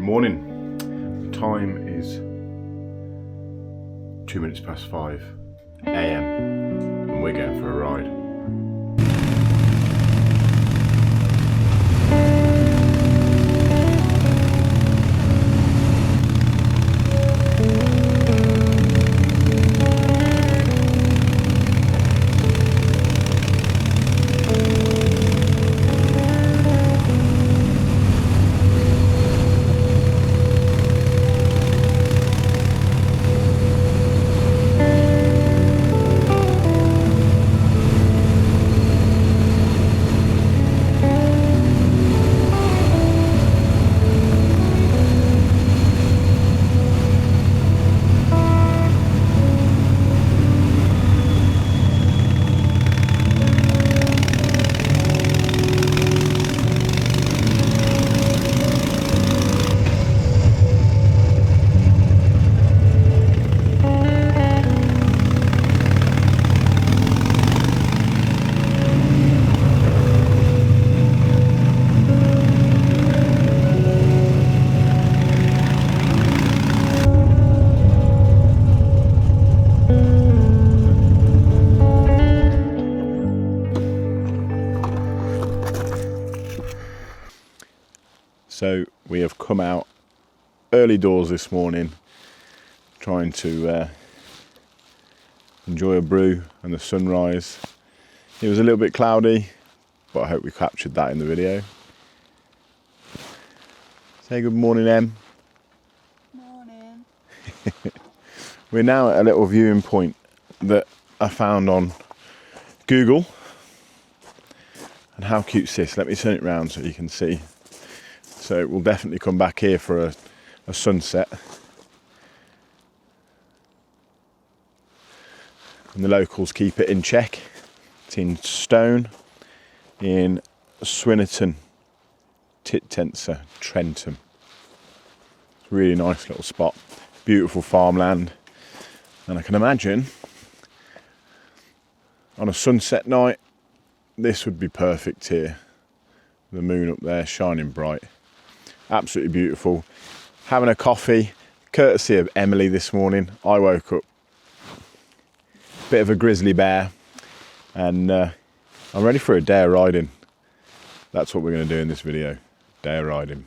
morning. The time is 5 AM and we're going for a ride. So we have come out early doors this morning, trying to enjoy a brew and the sunrise. It was a little bit cloudy, but I hope we captured that in the video. Say good morning, Em. Morning. We're now at a little viewing point that I found on Google. And how cute's this? Let me turn it round so you can see. So we'll definitely come back here for a sunset. And the locals keep it in check. It's in stone in Swinnerton, Tittenser, Trentham. It's a really nice little spot. Beautiful farmland. And I can imagine on a sunset night, this would be perfect here. The moon up there shining bright. Absolutely beautiful. Having a coffee, courtesy of Emily this morning. I woke up a bit of a grizzly bear and I'm ready for a day of riding. That's what we're going to do in this video, day of riding.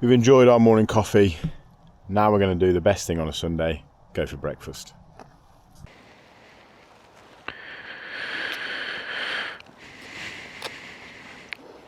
We've enjoyed our morning coffee. Now we're going to do the best thing on a Sunday, go for breakfast.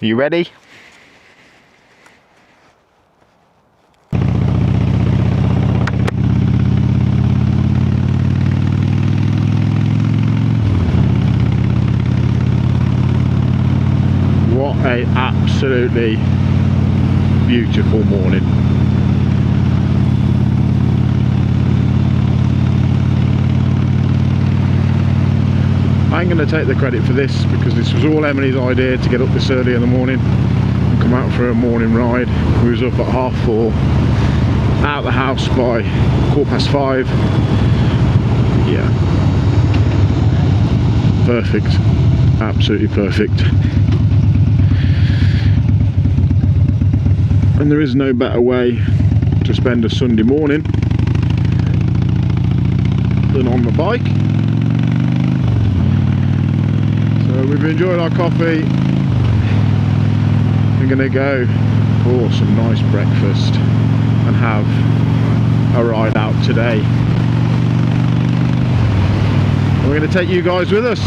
Are you ready? What a absolutely beautiful morning. I'm going to take the credit for this because this was all Emily's idea to get up this early in the morning and come out for a morning ride. We was up at 4:30, out the house by 5:15. Yeah, perfect, absolutely perfect. And there is no better way to spend a Sunday morning than on the bike. So we've enjoyed our coffee. We're going to go for some nice breakfast and have a ride out today. And we're going to take you guys with us.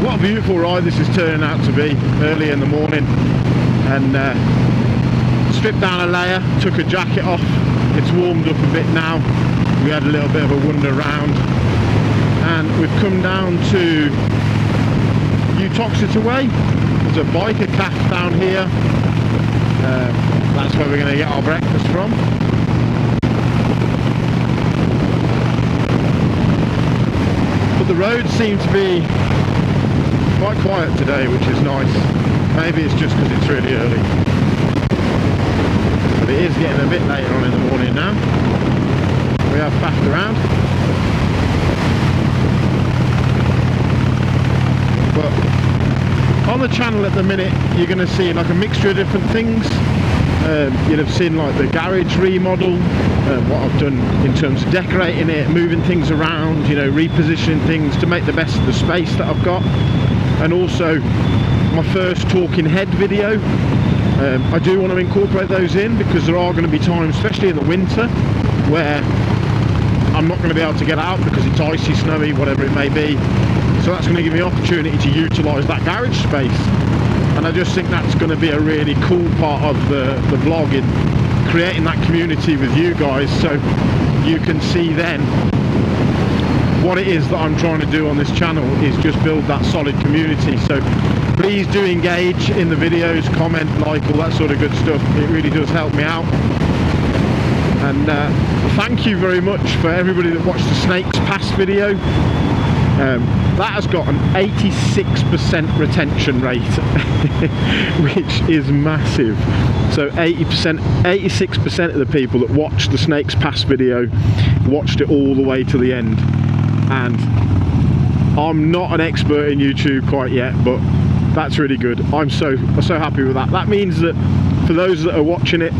What a beautiful ride this is turning out to be early in the morning. And stripped down a layer, took a jacket off. It's warmed up a bit now. We had a little bit of a wander around, and we've come down to Utoxeter Way. There's a biker cafe down here. That's where we're going to get our breakfast from. But the roads seem to be quite quiet today, which is nice. Maybe it's just because it's really early. But it is getting a bit later on in the morning now. We have faffed around. But on the channel at the minute, you're going to see like a mixture of different things. You'll have seen like the garage remodel, what I've done in terms of decorating it, moving things around, you know, repositioning things to make the best of the space that I've got. And also my first talking head video. I do want to incorporate those in because there are going to be times, especially in the winter, where I'm not going to be able to get out because it's icy, snowy, whatever it may be. So that's going to give me opportunity to utilise that garage space. And I just think that's going to be a really cool part of the vlog, in creating that community with you guys, so you can see then what it is that I'm trying to do on this channel is just build that solid community. So please do engage in the videos, comment, like, all that sort of good stuff. It really does help me out. And thank you very much for everybody that watched the Snakes Pass video. That has got an 86% retention rate, which is massive. So 86% of the people that watched the Snakes Pass video watched it all the way to the end. And I'm not an expert in YouTube quite yet, but that's really good. I'm so happy with that. That means that for those that are watching it,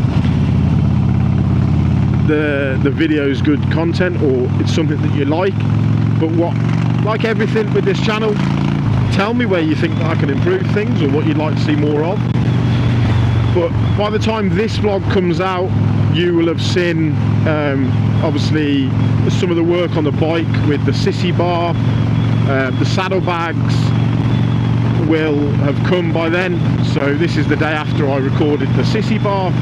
the video is good content, or it's something that you like. But like everything with this channel, tell me where you think that I can improve things or what you'd like to see more of. But by the time this vlog comes out, you will have seen obviously some of the work on the bike with the sissy bar. The saddlebags will have come by then, so this is the day after I recorded the sissy bar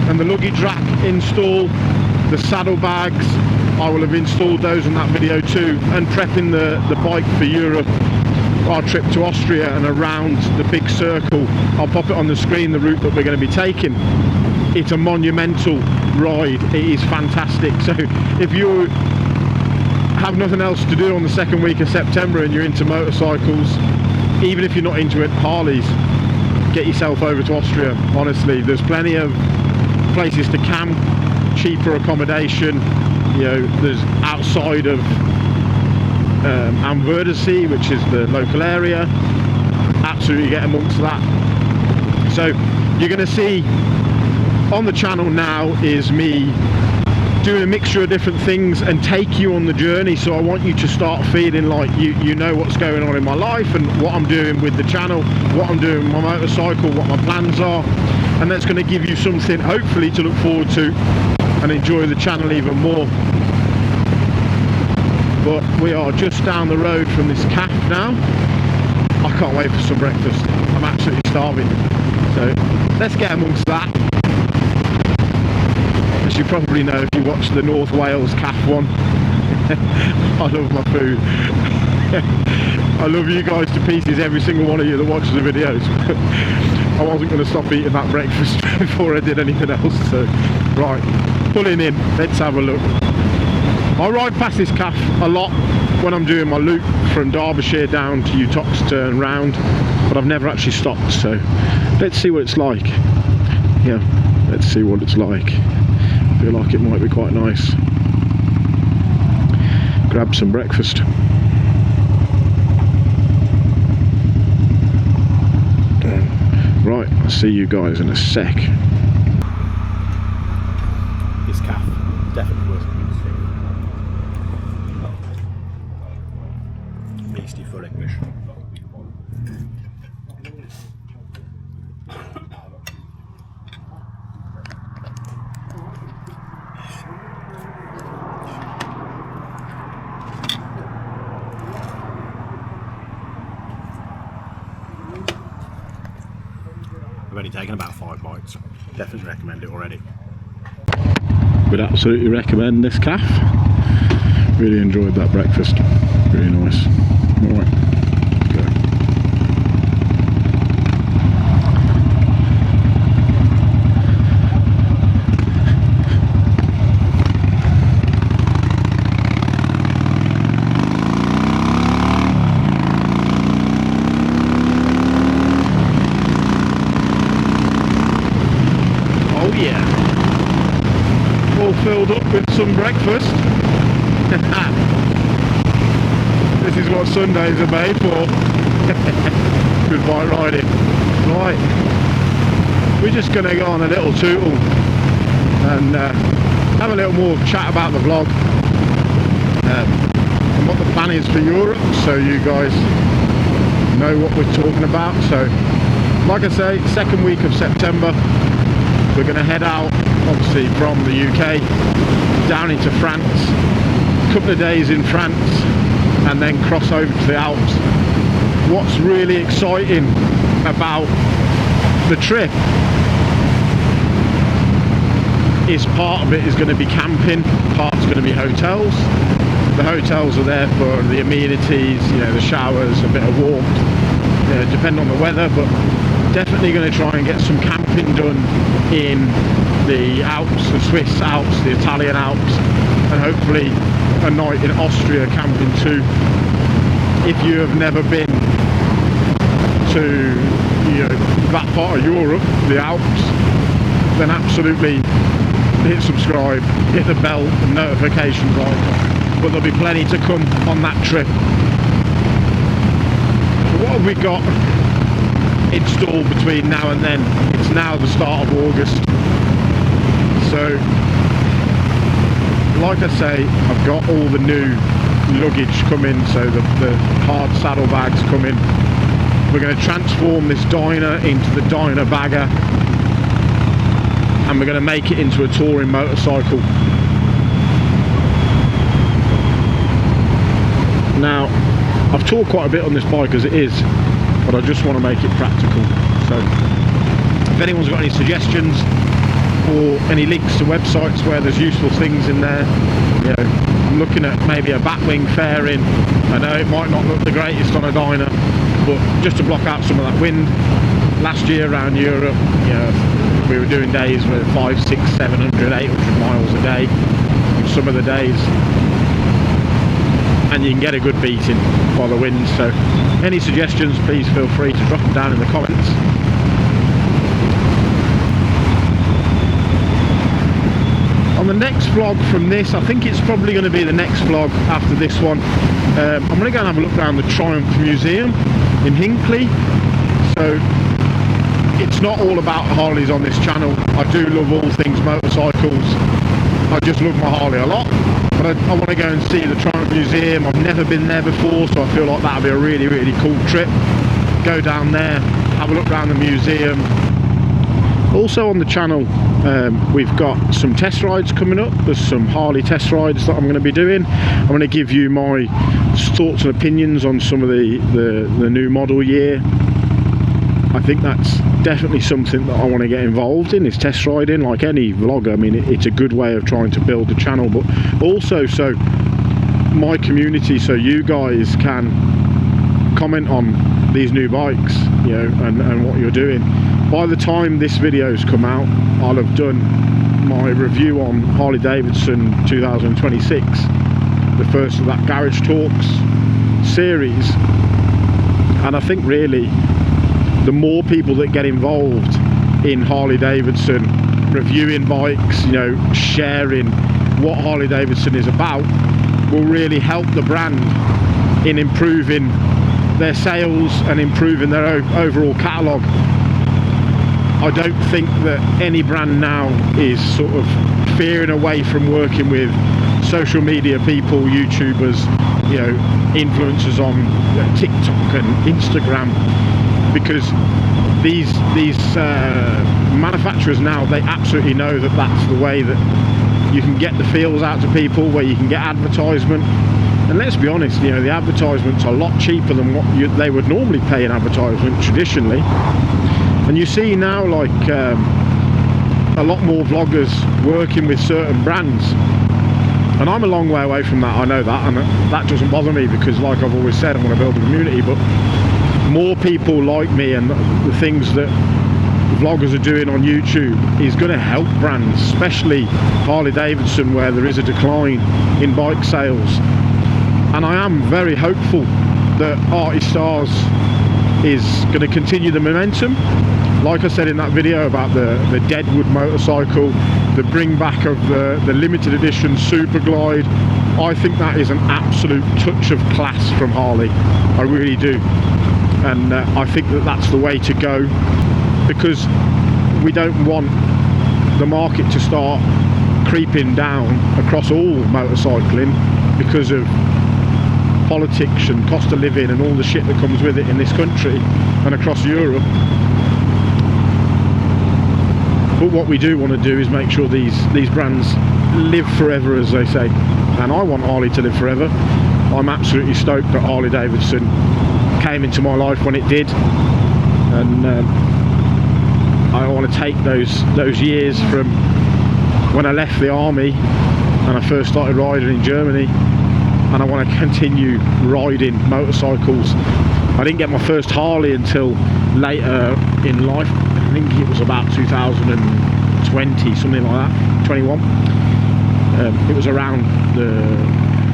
and the luggage rack install. The saddlebags, I will have installed those in that video too, and prepping the bike for Europe, our trip to Austria and around the big circle. I'll pop it on the screen, the route that we're going to be taking. It's a monumental ride, it is fantastic. So if you have nothing else to do on the second week of September and you're into motorcycles, even if you're not into it, Harleys, get yourself over to Austria. Honestly, there's plenty of places to camp, cheaper accommodation. You know, there's outside of Amverdesee, which is the local area. Absolutely get amongst that. So you're going to see on the channel now is me doing a mixture of different things and take you on the journey. So I want you to start feeling like you know what's going on in my life and what I'm doing with the channel, what I'm doing with my motorcycle, what my plans are, and that's going to give you something hopefully to look forward to and enjoy the channel even more. But we are just down the road from this cafe now. I can't wait for some breakfast. I'm absolutely starving. So let's get amongst that. As you probably know if you watch the North Wales cafe one, I love my food. I love you guys to pieces, every single one of you that watches the videos. I wasn't going to stop eating that breakfast before I did anything else. So right, pulling in, let's have a look. I ride past this cafe a lot when I'm doing my loop from Derbyshire down to Utoxeter and round, but I've never actually stopped, so let's see what it's like. Yeah, let's see what it's like. I feel like it might be quite nice. Grab some breakfast. Right, I'll see you guys in a sec. This cafe definitely worth it. Beastie full English. only taken about 5 bites. Definitely recommend it already. Would absolutely recommend this calf. Really enjoyed that breakfast. Really nice. Alright, go. Oh yeah. All filled up with some breakfast. This is what Sundays are made for. Good bike riding. Right, we're just going to go on a little tootle and have a little more chat about the vlog and what the plan is for Europe, so you guys know what we're talking about. So, like I say, second week of September, we're going to head out, obviously, from the UK down into France. A couple of days in France and then cross over to the Alps. What's really exciting about the trip is part of it is going to be camping, part's going to be hotels. The hotels are there for the amenities, you know, the showers, a bit of warmth, depending on the weather, but definitely going to try and get some camping done in the Alps, the Swiss Alps, the Italian Alps, and hopefully a night in Austria camping too. If you have never been to, you know, that part of Europe, the Alps, then absolutely hit subscribe, hit the bell and notifications icon. But there'll be plenty to come on that trip. So what have we got installed between now and then? It's now the start of August. So, like I say, I've got all the new luggage coming, so the hard saddlebags coming. We're going to transform this Dyna into the Dyna Bagger, and we're going to make it into a touring motorcycle. Now, I've talked quite a bit on this bike as it is, but I just want to make it practical. So, if anyone's got any suggestions or any links to websites where there's useful things in there, you know, I'm looking at maybe a batwing fairing. I know it might not look the greatest on a Dyna, but just to block out some of that wind. Last year around Europe, you know, we were doing days with 500, 600, 700, 800 miles a day on some of the days, and you can get a good beating by the wind. So any suggestions, please feel free to drop them down in the comments. On the next vlog from this, I think it's probably going to be the next vlog after this one, I'm going to go and have a look around the Triumph Museum in Hinckley. So it's not all about Harleys on this channel. I do love all things motorcycles. I just love my Harley a lot, but I want to go and see the Triumph Museum. I've never been there before, so I feel like that would be a really, really cool trip. Go down there, have a look around the museum. Also on the channel, we've got some test rides coming up. There's some Harley test rides that I'm going to be doing. I'm going to give you my thoughts and opinions on some of the new model year. I think that's definitely something that I want to get involved in, is test riding. Like any vlogger, I mean, it's a good way of trying to build the channel, but also so my community, so you guys can comment on these new bikes, you know, and what you're doing. By the time this video's come out, I'll have done my review on Harley Davidson 2026, the first of that Garage Talks series. And I think really the more people that get involved in Harley Davidson, reviewing bikes, you know, sharing what Harley Davidson is about, will really help the brand in improving their sales and improving their overall catalogue. I don't think that any brand now is sort of veering away from working with social media people, YouTubers, you know, influencers on TikTok and Instagram, because these manufacturers now, they absolutely know that that's the way that you can get the feels out to people, where you can get advertisement. And let's be honest, you know, the advertisements are a lot cheaper than what they would normally pay in advertisement traditionally. And you see now, like, a lot more vloggers working with certain brands, and I'm a long way away from that. I know that, and that doesn't bother me, because like I've always said, I want to build a community. But more people like me and the things that vloggers are doing on YouTube is going to help brands, especially Harley Davidson, where there is a decline in bike sales. And I am very hopeful that Artie Stars is going to continue the momentum. Like I said in that video about the Deadwood motorcycle, the bring back of the limited edition Super Glide, I think that is an absolute touch of class from Harley. I really do. And I think that that's the way to go, because we don't want the market to start creeping down across all motorcycling because of politics and cost of living and all the shit that comes with it in this country and across Europe. But what we do want to do is make sure these brands live forever, as they say. And I want Harley to live forever. I'm absolutely stoked that Harley Davidson came into my life when it did, and I want to take those years from when I left the army and I first started riding in Germany, and I want to continue riding motorcycles. I didn't get my first Harley until later in life. I think it was about 2020, something like that, 21. It was around the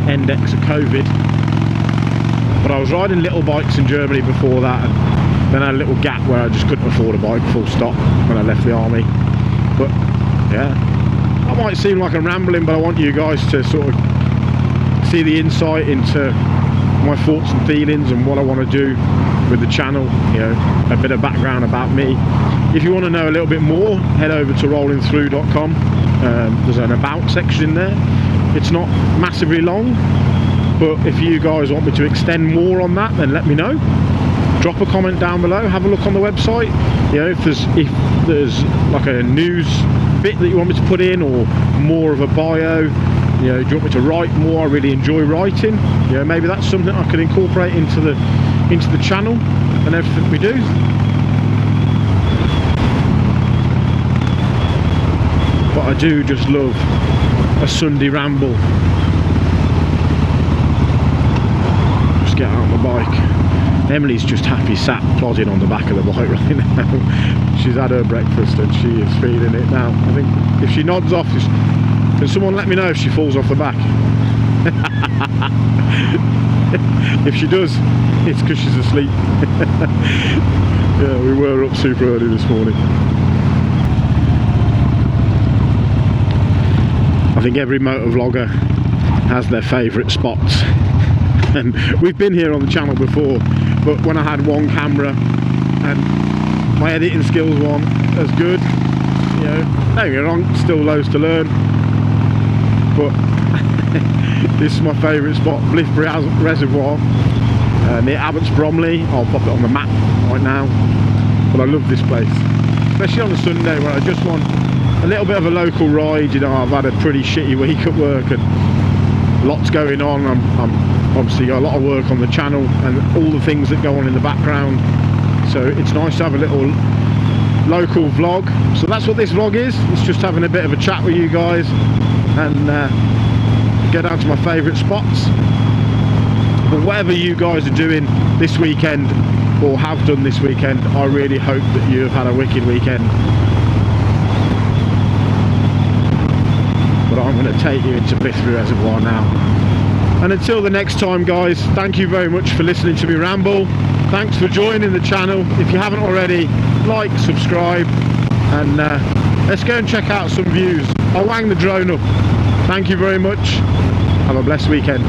index of COVID. But I was riding little bikes in Germany before that, and then I had a little gap where I just couldn't afford a bike, full stop, when I left the army. But yeah, I might seem like I'm rambling, but I want you guys to sort of see the insight into my thoughts and feelings and what I want to do with the channel. You know, a bit of background about me. If you want to know a little bit more, head over to rollingthrough.com. There's an about section in there. It's not massively long, but if you guys want me to extend more on that, then let me know. Drop a comment down below, have a look on the website. You know, if there's like a news bit that you want me to put in, or more of a bio, you know, do you want me to write more? I really enjoy writing. You know, maybe that's something I could incorporate into the channel and everything we do. But I do just love a Sunday ramble. Just get out on the bike. Emily's just happy sat plodding on the back of the bike right now. She's had her breakfast and she is feeling it now. I think if she nods off, can someone let me know if she falls off the back? If she does, it's because she's asleep. Yeah, we were up super early this morning. I think every motovlogger has their favourite spots, and we've been here on the channel before, but when I had one camera and my editing skills weren't as good, you know, don't get me wrong, still loads to learn, but this is my favourite spot, Blithbury Reservoir, near Abbots Bromley. I'll pop it on the map right now, but I love this place, especially on a Sunday where I just want a little bit of a local ride. You know, I've had a pretty shitty week at work and lots going on. I'm obviously got a lot of work on the channel and all the things that go on in the background, so it's nice to have a little local vlog. So that's what this vlog is. It's just having a bit of a chat with you guys and get down to my favourite spots. But whatever you guys are doing this weekend or have done this weekend, I really hope that you have had a wicked weekend. But I'm going to take you into Blithbury Reservoir now. And until the next time, guys, thank you very much for listening to me ramble. Thanks for joining the channel. If you haven't already, like, subscribe, and let's go and check out some views. I'll wang the drone up. Thank you very much. Have a blessed weekend.